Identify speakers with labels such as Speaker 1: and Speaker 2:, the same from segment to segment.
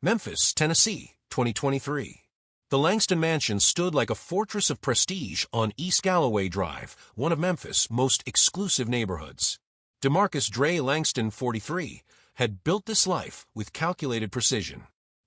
Speaker 1: Memphis, Tennessee, 2023. The Langston Mansion stood like a fortress of prestige on East Galloway Drive, one of Memphis' most exclusive neighborhoods. DeMarcus Dre Langston, 43, had built this life with calculated precision.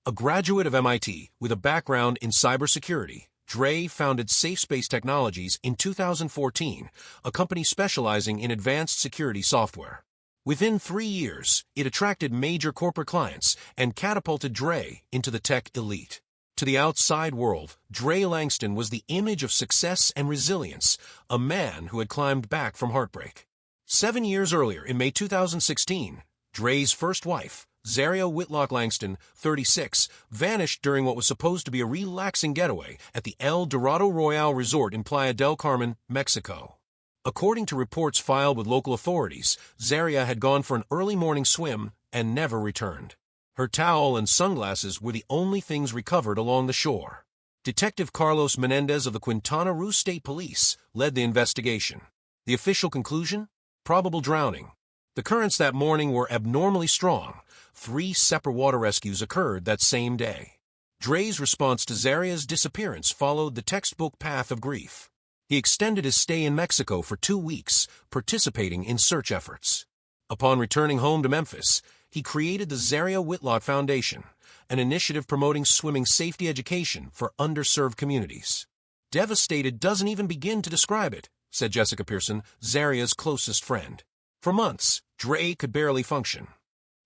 Speaker 1: A graduate of MIT with a background in cybersecurity, Dre founded SafeSpace Technologies in 2014, a company specializing in advanced security software. Within 3 years, it attracted major corporate clients and catapulted Dre into the tech elite. To the outside world, Dre Langston was the image of success and resilience, a man who had climbed back from heartbreak. 7 years earlier, in May 2016, Dre's first wife, Zarya Whitlock Langston, 36, vanished during what was supposed to be a relaxing getaway at the El Dorado Royale Resort in Playa del Carmen, Mexico. According to reports filed with local authorities, Zarya had gone for an early morning swim and never returned. Her towel and sunglasses were the only things recovered along the shore. Detective Carlos Menendez of the Quintana Roo State Police led the investigation. The official conclusion? Probable drowning. The currents that morning were abnormally strong. 3 separate water rescues occurred that same day. Dre's response to Zarya's disappearance followed the textbook path of grief. He extended his stay in Mexico for 2 weeks, participating in search efforts. Upon returning home to Memphis, he created the Zarya Whitlock Foundation, an initiative promoting swimming safety education for underserved communities. Devastated doesn't even begin to describe it, said Jessica Pearson, Zarya's closest friend. For months, Dre could barely function.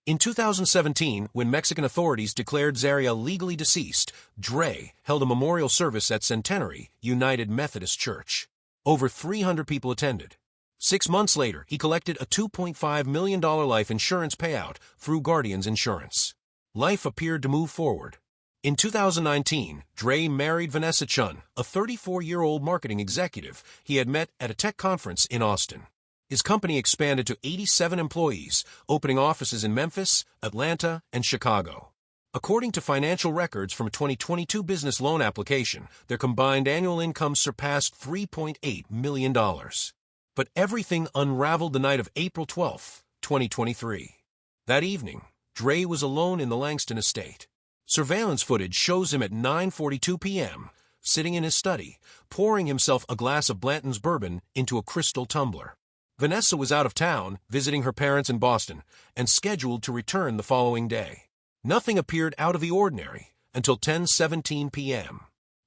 Speaker 1: In 2017, when Mexican authorities declared Zarya legally deceased, Dre held a memorial service at Centenary United Methodist Church. Over 300 people attended. 6 months later, he collected a $2.5 million life insurance payout through Guardian's Insurance. Life appeared to move forward. In 2019, Dre married Vanessa Chun, a 34-year-old marketing executive he had met at a tech conference in Austin. His company expanded to 87 employees, opening offices in Memphis, Atlanta, and Chicago. According to financial records from a 2022 business loan application, their combined annual income surpassed $3.8 million. But everything unraveled the night of April 12, 2023. That evening, Dre was alone in the Langston estate. Surveillance footage shows him at 9:42 p.m., sitting in his study, pouring himself a glass of Blanton's bourbon into a crystal tumbler. Vanessa was out of town, visiting her parents in Boston, and scheduled to return the following day. Nothing appeared out of the ordinary until 10:17 p.m.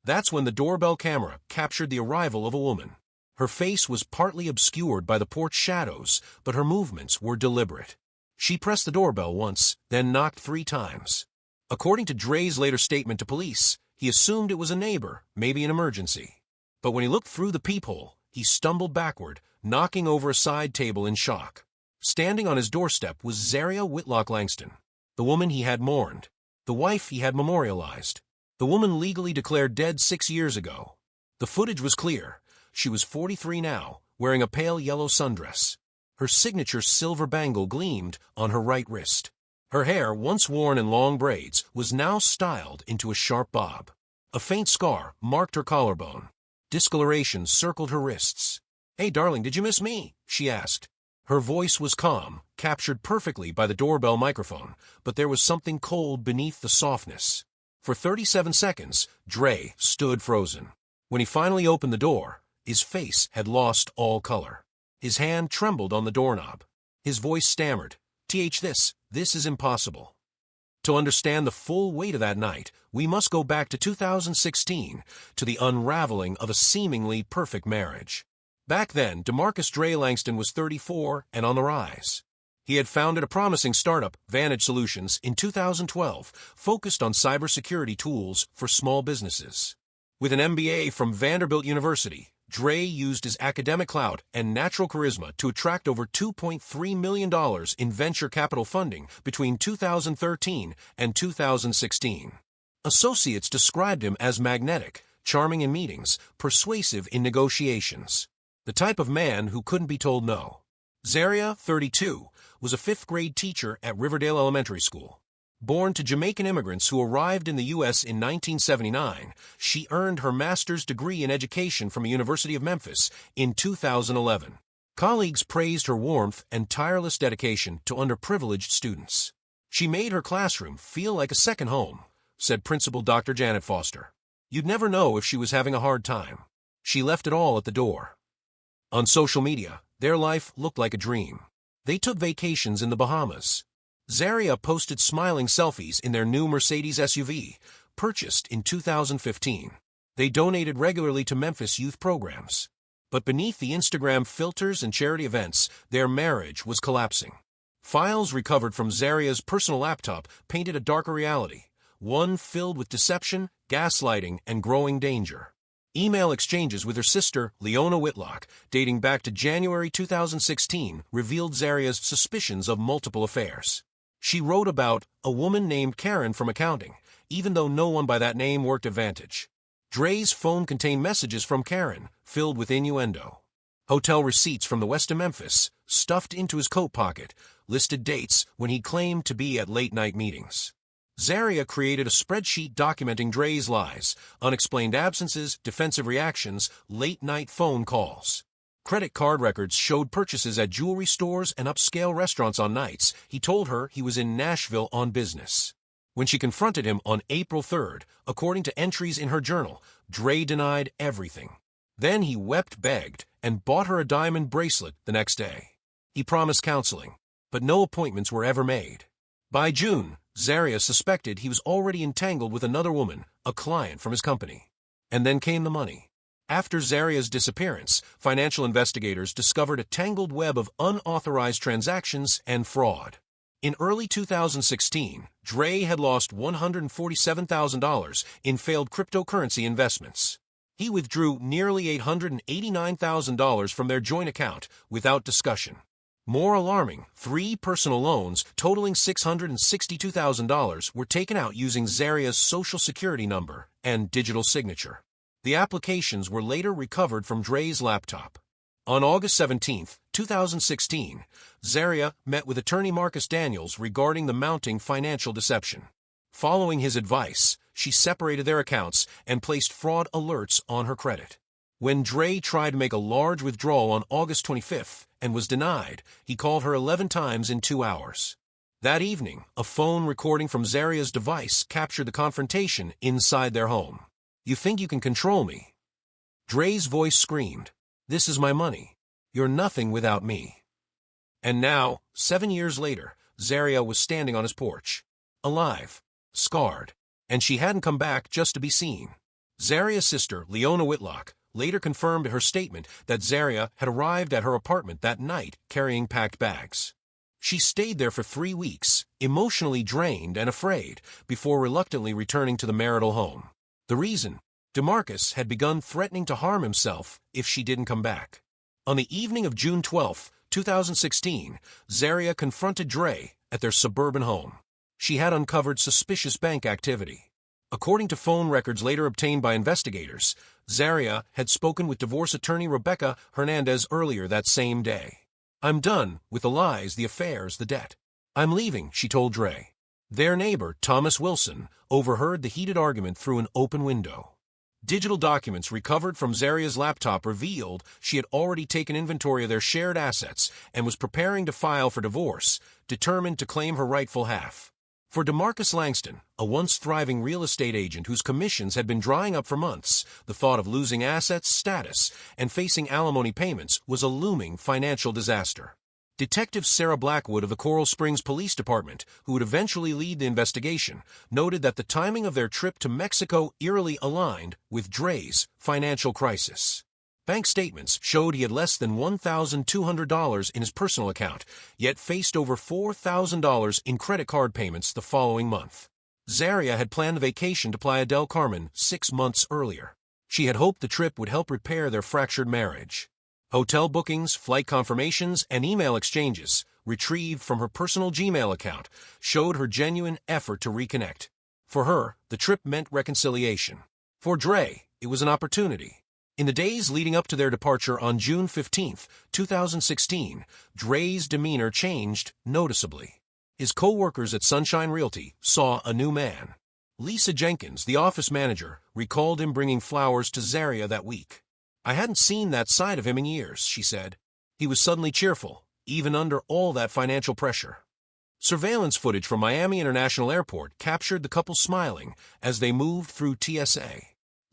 Speaker 1: That's when the doorbell camera captured the arrival of a woman. Her face was partly obscured by the porch shadows, but her movements were deliberate. She pressed the doorbell once, then knocked 3 times. According to Dre's later statement to police, he assumed it was a neighbor, maybe an emergency. But when he looked through the peephole, he stumbled backward, knocking over a side table in shock. Standing on his doorstep was Zarya Whitlock Langston, the woman he had mourned, the wife he had memorialized, the woman legally declared dead 6 years ago. The footage was clear. She was 43 now, wearing a pale yellow sundress. Her signature silver bangle gleamed on her right wrist. Her hair, once worn in long braids, was now styled into a sharp bob. A faint scar marked her collarbone. Discoloration circled her wrists. "Hey, darling, did you miss me?" she asked. Her voice was calm, captured perfectly by the doorbell microphone, but there was something cold beneath the softness. For 37 seconds, Dre stood frozen. When he finally opened the door, his face had lost all color. His hand trembled on the doorknob. His voice stammered, This is impossible." To understand the full weight of that night, we must go back to 2016, to the unraveling of a seemingly perfect marriage. Back then, DeMarcus Dre Langston was 34 and on the rise. He had founded a promising startup, Vantage Solutions, in 2012, focused on cybersecurity tools for small businesses. With an MBA from Vanderbilt University, Dre used his academic clout and natural charisma to attract over $2.3 million in venture capital funding between 2013 and 2016. Associates described him as magnetic, charming in meetings, persuasive in negotiations. The type of man who couldn't be told no. Zarya, 32, was a 5th-grade teacher at Riverdale Elementary School. Born to Jamaican immigrants who arrived in the U.S. in 1979, she earned her master's degree in education from the University of Memphis in 2011. Colleagues praised her warmth and tireless dedication to underprivileged students. "She made her classroom feel like a second home," said Principal Dr. Janet Foster. "You'd never know if she was having a hard time. She left it all at the door." On social media, their life looked like a dream. They took vacations in the Bahamas. Zarya posted smiling selfies in their new Mercedes SUV, purchased in 2015. They donated regularly to Memphis youth programs. But beneath the Instagram filters and charity events, their marriage was collapsing. Files recovered from Zarya's personal laptop painted a darker reality, one filled with deception, gaslighting, and growing danger. Email exchanges with her sister, Zarya Whitlock, dating back to January 2016, revealed Zarya's suspicions of multiple affairs. She wrote about a woman named Karen from accounting, even though no one by that name worked at Vantage. Dre's phone contained messages from Karen, filled with innuendo. Hotel receipts from the west of Memphis, stuffed into his coat pocket, listed dates when he claimed to be at late-night meetings. Zarya created a spreadsheet documenting Dre's lies, unexplained absences, defensive reactions, late-night phone calls. Credit card records showed purchases at jewelry stores and upscale restaurants on nights he told her he was in Nashville on business. When she confronted him on April 3rd, according to entries in her journal, Dre denied everything. Then he begged, and bought her a diamond bracelet the next day. He promised counseling, but no appointments were ever made. By June, Zarya suspected he was already entangled with another woman, a client from his company. And then came the money. After Zarya's disappearance, financial investigators discovered a tangled web of unauthorized transactions and fraud. In early 2016, Dre had lost $147,000 in failed cryptocurrency investments. He withdrew nearly $889,000 from their joint account without discussion. More alarming, 3 personal loans totaling $662,000 were taken out using Zarya's social security number and digital signature. The applications were later recovered from Dre's laptop. On August 17, 2016, Zarya met with attorney Marcus Daniels regarding the mounting financial deception. Following his advice, she separated their accounts and placed fraud alerts on her credit. When Dre tried to make a large withdrawal on August 25th and was denied, he called her 11 times in 2 hours. That evening, a phone recording from Zarya's device captured the confrontation inside their home. "You think you can control me?" Dre's voice screamed, "This is my money. You're nothing without me." And now, 7 years later, Zarya was standing on his porch. Alive, scarred, and she hadn't come back just to be seen. Zarya's sister, Zarya Whitlock, later confirmed her statement that Zarya had arrived at her apartment that night carrying packed bags. She stayed there for 3 weeks, emotionally drained and afraid, before reluctantly returning to the marital home. The reason? DeMarcus had begun threatening to harm himself if she didn't come back. On the evening of June 12, 2016, Zarya confronted Dre at their suburban home. She had uncovered suspicious bank activity. According to phone records later obtained by investigators, Zarya had spoken with divorce attorney Rebecca Hernandez earlier that same day. "I'm done with the lies, the affairs, the debt. I'm leaving," she told Dre. Their neighbor, Thomas Wilson, overheard the heated argument through an open window. Digital documents recovered from Zarya's laptop revealed she had already taken inventory of their shared assets and was preparing to file for divorce, determined to claim her rightful half. For DeMarcus Langston, a once thriving real estate agent whose commissions had been drying up for months, the thought of losing assets, status, and facing alimony payments was a looming financial disaster. Detective Sarah Blackwood of the Coral Springs Police Department, who would eventually lead the investigation, noted that the timing of their trip to Mexico eerily aligned with Dre's financial crisis. Bank statements showed he had less than $1,200 in his personal account, yet faced over $4,000 in credit card payments the following month. Zarya had planned a vacation to Playa del Carmen 6 months earlier. She had hoped the trip would help repair their fractured marriage. Hotel bookings, flight confirmations, and email exchanges, retrieved from her personal Gmail account, showed her genuine effort to reconnect. For her, the trip meant reconciliation. For Dre, it was an opportunity. In the days leading up to their departure on June 15, 2016, Dre's demeanor changed noticeably. His co-workers at Sunshine Realty saw a new man. Lisa Jenkins, the office manager, recalled him bringing flowers to Zarya that week. "I hadn't seen that side of him in years," she said. "He was suddenly cheerful, even under all that financial pressure." Surveillance footage from Miami International Airport captured the couple smiling as they moved through TSA.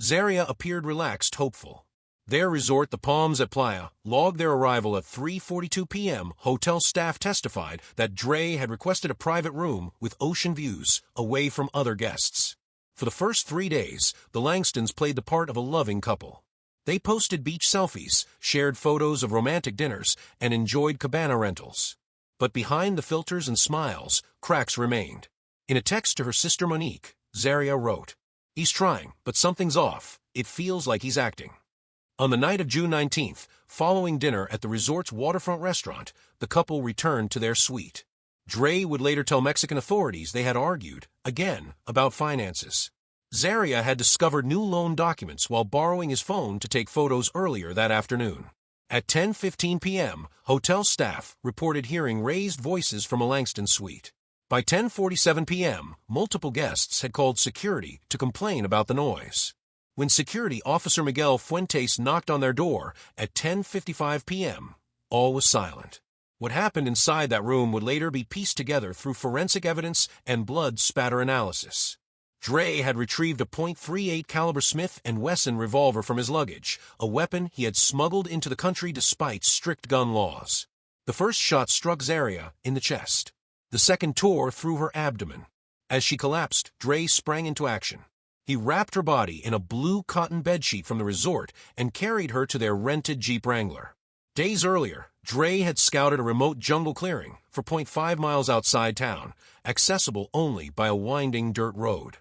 Speaker 1: Zarya appeared relaxed, hopeful. Their resort, the Palms at Playa, logged their arrival at 3:42 p.m. Hotel staff testified that Dre had requested a private room with ocean views, away from other guests. For the first 3 days, the Langstons played the part of a loving couple. They posted beach selfies, shared photos of romantic dinners, and enjoyed cabana rentals. But behind the filters and smiles, cracks remained. In a text to her sister Monique, Zarya wrote, "He's trying, but something's off. It feels like he's acting." On the night of June 19th, following dinner at the resort's waterfront restaurant, the couple returned to their suite. Dre would later tell Mexican authorities they had argued, again, about finances. Zarya had discovered new loan documents while borrowing his phone to take photos earlier that afternoon. At 10:15 p.m., hotel staff reported hearing raised voices from a Langston suite. By 10:47 p.m., multiple guests had called security to complain about the noise. When security officer Miguel Fuentes knocked on their door at 10:55 p.m., all was silent. What happened inside that room would later be pieced together through forensic evidence and blood spatter analysis. Dre had retrieved a .38 caliber Smith & Wesson revolver from his luggage, a weapon he had smuggled into the country despite strict gun laws. The first shot struck Zarya in the chest. The second tore through her abdomen. As she collapsed, Dre sprang into action. He wrapped her body in a blue cotton bedsheet from the resort and carried her to their rented Jeep Wrangler. Days earlier, Dre had scouted a remote jungle clearing for .5 miles outside town, accessible only by a winding dirt road.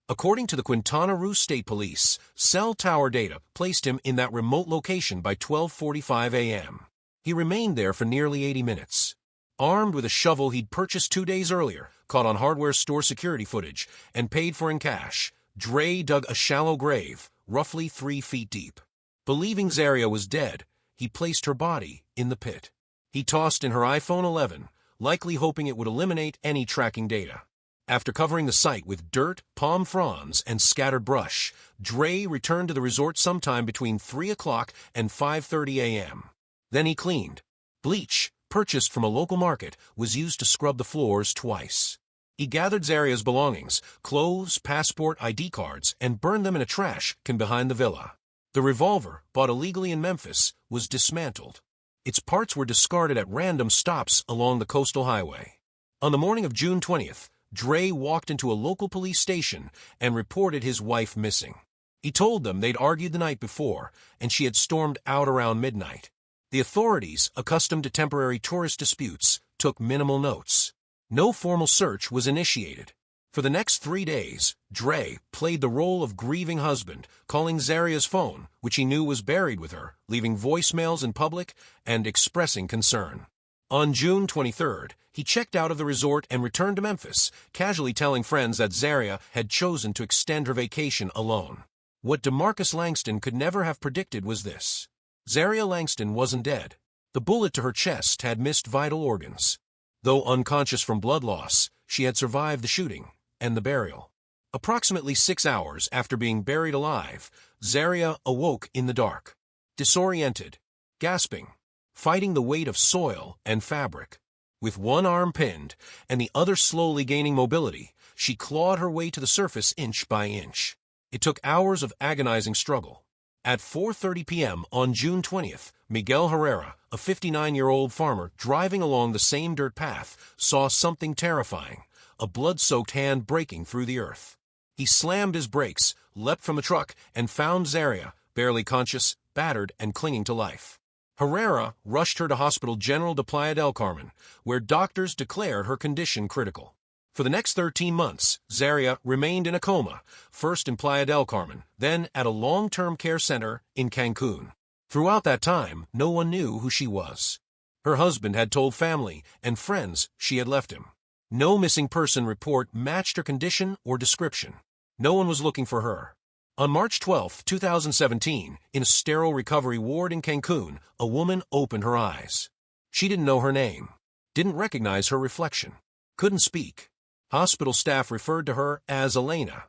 Speaker 1: According to the Quintana Roo State Police, cell tower data placed him in that remote location by 12:45 a.m. He remained there for nearly 80 minutes. Armed with a shovel he'd purchased 2 days earlier, caught on hardware store security footage, and paid for in cash, Dre dug a shallow grave, roughly 3 feet deep. Believing Zarya was dead, he placed her body in the pit. He tossed in her iPhone 11, likely hoping it would eliminate any tracking data. After covering the site with dirt, palm fronds, and scattered brush, Dre returned to the resort sometime between 3 o'clock and 5:30 a.m. Then he cleaned. Bleach, purchased from a local market, was used to scrub the floors twice. He gathered Zarya's belongings, clothes, passport, ID cards, and burned them in a trash can behind the villa. The revolver, bought illegally in Memphis, was dismantled. Its parts were discarded at random stops along the coastal highway. On the morning of June 20th, Dre walked into a local police station and reported his wife missing. He told them they'd argued the night before, and she had stormed out around midnight. The authorities, accustomed to temporary tourist disputes, took minimal notes. No formal search was initiated. For the next 3 days, Dre played the role of grieving husband, calling Zarya's phone, which he knew was buried with her, leaving voicemails in public, and expressing concern. On June 23rd, he checked out of the resort and returned to Memphis, casually telling friends that Zarya had chosen to extend her vacation alone. What DeMarcus Langston could never have predicted was this. Zarya Langston wasn't dead. The bullet to her chest had missed vital organs. Though unconscious from blood loss, she had survived the shooting and the burial. Approximately 6 hours after being buried alive, Zarya awoke in the dark, disoriented, gasping, fighting the weight of soil and fabric. With one arm pinned and the other slowly gaining mobility, she clawed her way to the surface inch by inch. It took hours of agonizing struggle. At 4:30 p.m. on June 20th, Miguel Herrera, a 59-year-old farmer driving along the same dirt path, saw something terrifying, a blood-soaked hand breaking through the earth. He slammed his brakes, leapt from the truck, and found Zarya, barely conscious, battered, and clinging to life. Herrera rushed her to Hospital General de Playa del Carmen, where doctors declared her condition critical. For the next 13 months, Zarya remained in a coma, first in Playa del Carmen, then at a long-term care center in Cancun. Throughout that time, no one knew who she was. Her husband had told family and friends she had left him. No missing person report matched her condition or description. No one was looking for her. On March 12, 2017, in a sterile recovery ward in Cancun, a woman opened her eyes. She didn't know her name, didn't recognize her reflection, couldn't speak. Hospital staff referred to her as Elena.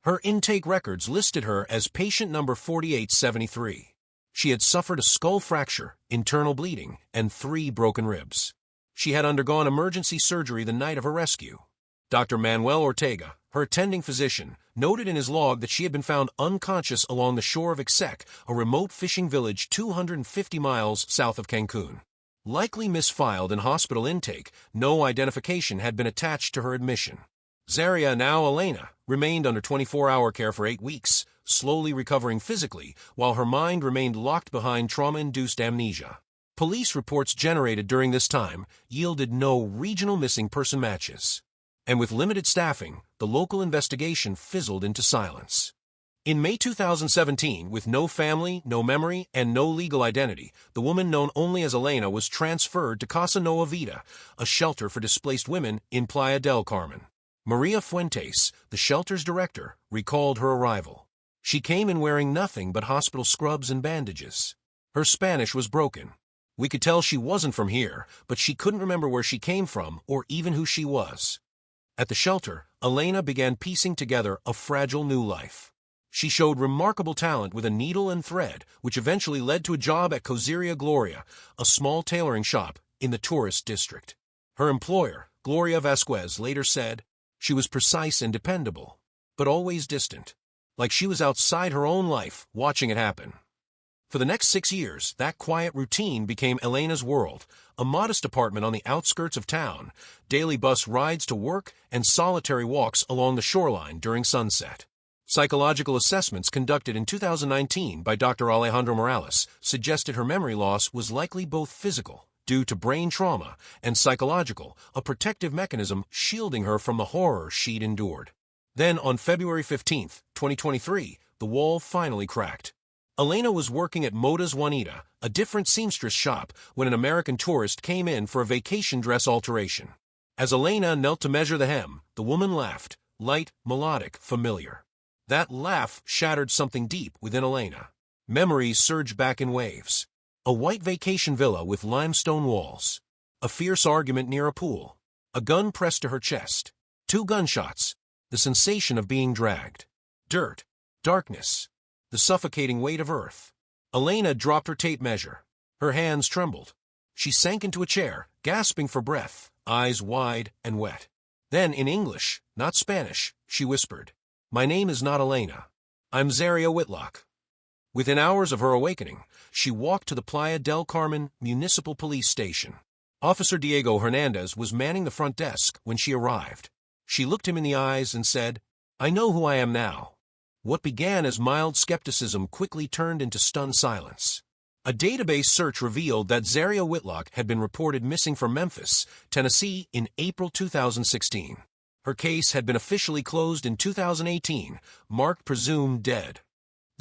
Speaker 1: Her intake records listed her as patient number 4873. She had suffered a skull fracture, internal bleeding, and 3 broken ribs. She had undergone emergency surgery the night of her rescue. Dr. Manuel Ortega, her attending physician, noted in his log that she had been found unconscious along the shore of Ixec, a remote fishing village 250 miles south of Cancun. Likely misfiled in hospital intake, no identification had been attached to her admission. Zarya, now Elena, remained under 24-hour care for 8 weeks, slowly recovering physically, while her mind remained locked behind trauma-induced amnesia. Police reports generated during this time yielded no regional missing person matches. And with limited staffing, the local investigation fizzled into silence. In May 2017, with no family, no memory, and no legal identity, the woman known only as Elena was transferred to Casa Nova Vida, a shelter for displaced women in Playa del Carmen. Maria Fuentes, the shelter's director, recalled her arrival. She came in wearing nothing but hospital scrubs and bandages. Her Spanish was broken. We could tell she wasn't from here, but she couldn't remember where she came from or even who she was. At the shelter, Elena began piecing together a fragile new life. She showed remarkable talent with a needle and thread, which eventually led to a job at Coseria Gloria, a small tailoring shop in the tourist district. Her employer, Gloria Vasquez, later said, she was precise and dependable, but always distant, like she was outside her own life, watching it happen. For the next 6 years, that quiet routine became Elena's world, a modest apartment on the outskirts of town, daily bus rides to work, and solitary walks along the shoreline during sunset. Psychological assessments conducted in 2019 by Dr. Alejandro Morales suggested her memory loss was likely both physical, due to brain trauma, and psychological, a protective mechanism shielding her from the horror she'd endured. Then, on February 15, 2023, the wall finally cracked. Elena was working at Moda's Juanita, a different seamstress shop, when an American tourist came in for a vacation dress alteration. As Elena knelt to measure the hem, the woman laughed, light, melodic, familiar. That laugh shattered something deep within Elena. Memories surged back in waves. A white vacation villa with limestone walls. A fierce argument near a pool. A gun pressed to her chest. 2 gunshots. The sensation of being dragged. Dirt. Darkness. The suffocating weight of earth. Elena dropped her tape measure. Her hands trembled. She sank into a chair, gasping for breath, eyes wide and wet. Then, in English, not Spanish, she whispered, "My name is not Elena. I'm Zarya Whitlock." Within hours of her awakening, she walked to the Playa del Carmen Municipal Police Station. Officer Diego Hernandez was manning the front desk when she arrived. She looked him in the eyes and said, "I know who I am now." What began as mild skepticism quickly turned into stunned silence. A database search revealed that Zarya Whitlock had been reported missing from Memphis, Tennessee in April 2016. Her case had been officially closed in 2018, marked presumed dead.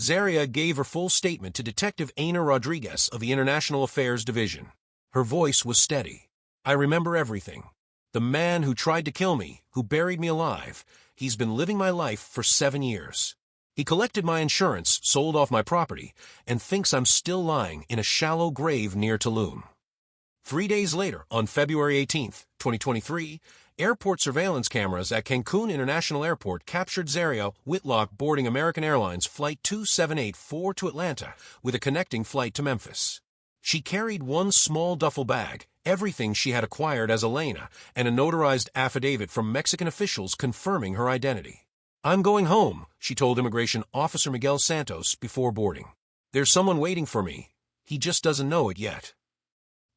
Speaker 1: Zarya gave her full statement to Detective Aina Rodriguez of the International Affairs Division. Her voice was steady. "I remember everything. The man who tried to kill me, who buried me alive, he's been living my life for 7 years. He collected my insurance, sold off my property, and thinks I'm still lying in a shallow grave near Tulum." 3 days later, on February 18, 2023, airport surveillance cameras at Cancun International Airport captured Zarya Whitlock boarding American Airlines Flight 2784 to Atlanta with a connecting flight to Memphis. She carried one small duffel bag, everything she had acquired as Elena, and a notarized affidavit from Mexican officials confirming her identity. "I'm going home," she told Immigration Officer Miguel Santos before boarding. "There's someone waiting for me. He just doesn't know it yet."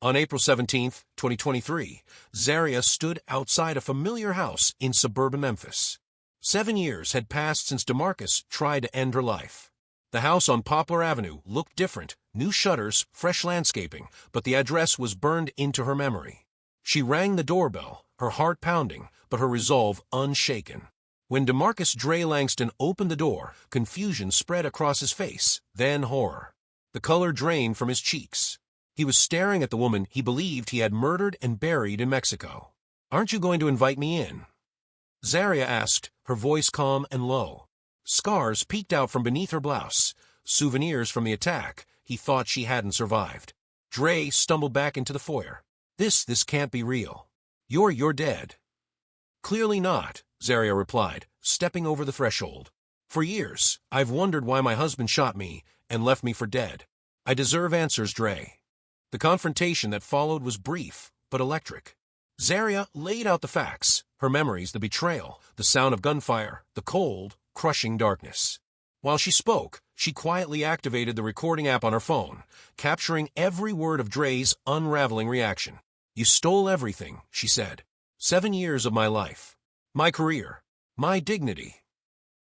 Speaker 1: On April 17, 2023, Zarya stood outside a familiar house in suburban Memphis. 7 years had passed since DeMarcus tried to end her life. The house on Poplar Avenue looked different, new shutters, fresh landscaping, but the address was burned into her memory. She rang the doorbell, her heart pounding, but her resolve unshaken. When DeMarcus Dre Langston opened the door, confusion spread across his face, then horror. The color drained from his cheeks. He was staring at the woman he believed he had murdered and buried in Mexico. "Aren't you going to invite me in?" Zarya asked, her voice calm and low. Scars peeked out from beneath her blouse, souvenirs from the attack he thought she hadn't survived. Dre stumbled back into the foyer. This can't be real. You're dead." "Clearly not," Zarya replied, stepping over the threshold. "For years, I've wondered why my husband shot me and left me for dead. I deserve answers, Dre." The confrontation that followed was brief, but electric. Zarya laid out the facts, her memories, the betrayal, the sound of gunfire, the cold, crushing darkness. While she spoke, she quietly activated the recording app on her phone, capturing every word of Dre's unraveling reaction. "You stole everything," she said. 7 years of my life. My career. My dignity."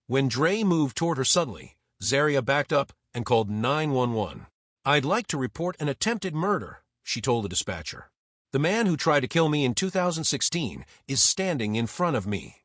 Speaker 1: When Dre moved toward her suddenly, Zarya backed up and called 911. "I'd like to report an attempted murder," she told the dispatcher. "The man who tried to kill me in 2016 is standing in front of me."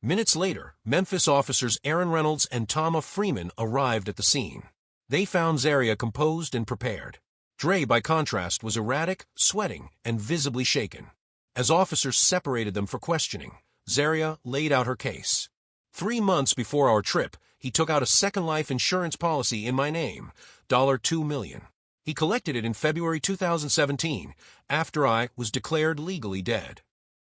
Speaker 1: Minutes later, Memphis officers Aaron Reynolds and Tama Freeman arrived at the scene. They found Zarya composed and prepared. Dre, by contrast, was erratic, sweating, and visibly shaken. As officers separated them for questioning, Zarya laid out her case. 3 months before our trip, he took out a second life insurance policy in my name, $2 million. He collected it in February 2017, after I was declared legally dead.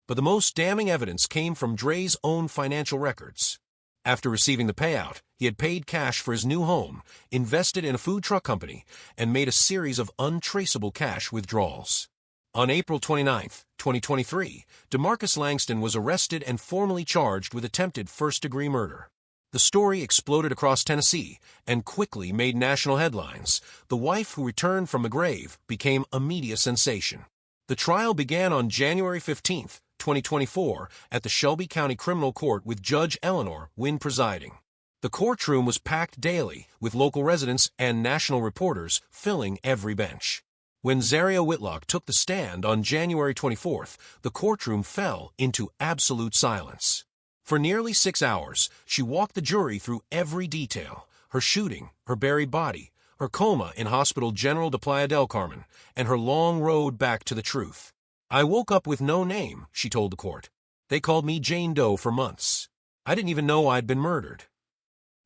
Speaker 1: But the most damning evidence came from Dre's own financial records. After receiving the payout, he had paid cash for his new home, invested in a food truck company, and made a series of untraceable cash withdrawals. On April 29, 2023, DeMarcus Langston was arrested and formally charged with attempted first-degree murder. The story exploded across Tennessee and quickly made national headlines. The wife who returned from the grave became a media sensation. The trial began on January 15, 2024, at the Shelby County Criminal Court with Judge Eleanor Wynn presiding. The courtroom was packed daily, with local residents and national reporters filling every bench. When Zarya Whitlock took the stand on January 24th, the courtroom fell into absolute silence. For nearly 6 hours, she walked the jury through every detail: her shooting, her buried body, her coma in Hospital General de Playa del Carmen, and her long road back to the truth. "I woke up with no name," she told the court. "They called me Jane Doe for months. I didn't even know I'd been murdered."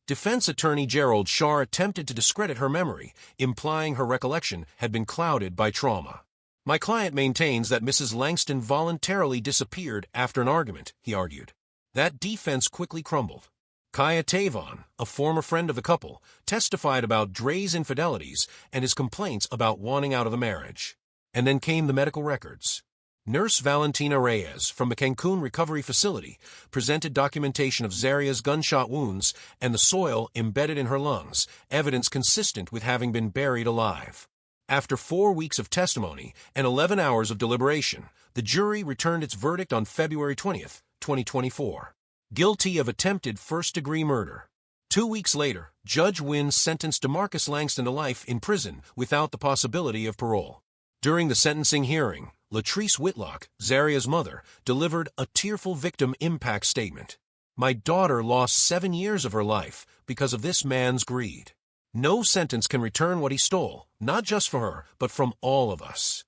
Speaker 1: Defense attorney Gerald Shar attempted to discredit her memory, implying her recollection had been clouded by trauma. "My client maintains that Mrs. Langston voluntarily disappeared after an argument," he argued. That defense quickly crumbled. Kaya Tavon, a former friend of the couple, testified about Dre's infidelities and his complaints about wanting out of the marriage. And then came the medical records. Nurse Valentina Reyes from the Cancun Recovery Facility presented documentation of Zarya's gunshot wounds and the soil embedded in her lungs, evidence consistent with having been buried alive. After 4 weeks of testimony and 11 hours of deliberation, the jury returned its verdict on February 20th, 2024. Guilty of attempted first-degree murder. 2 weeks later, Judge Wynn sentenced DeMarcus Langston to life in prison without the possibility of parole. During the sentencing hearing, Latrice Whitlock, Zarya's mother, delivered a tearful victim impact statement. "My daughter lost 7 years of her life because of this man's greed. No sentence can return what he stole, not just for her, but from all of us."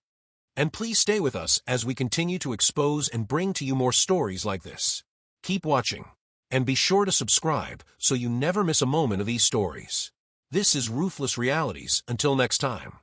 Speaker 1: And please stay with us as we continue to expose and bring to you more stories like this. Keep watching, and be sure to subscribe so you never miss a moment of these stories. This is Ruthless Realities. Until next time.